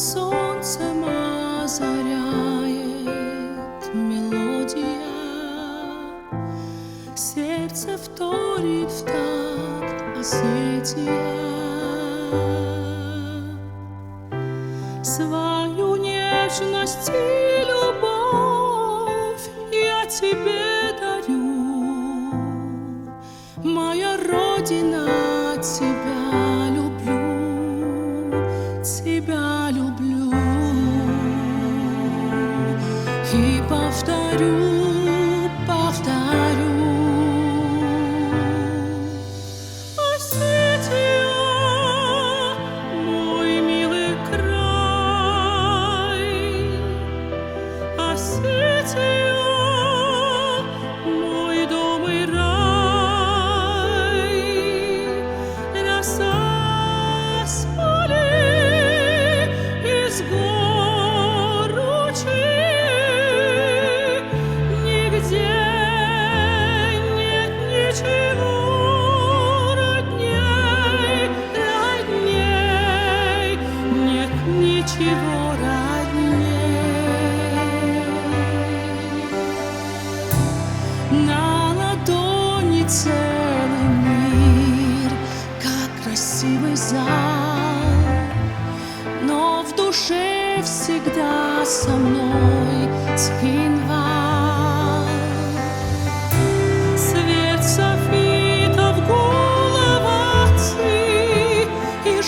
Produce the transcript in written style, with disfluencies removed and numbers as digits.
солнцем озаряет мелодия, сердце вторит в такт Осетия. Свою нежность и любовь я тебе дарю, моя Родина, тебя люблю, тебя люблю. И повторю, повторю: Осетия, мой милый край, Осетия, мой дом и рай, роса с полей, из гор ручей, нигде нет ничего родней, родней, нет ничего родней. На ладони целый мир, как красивый зал, но в душе всегда со мной Цхинвал. Свет софита в головах ци, и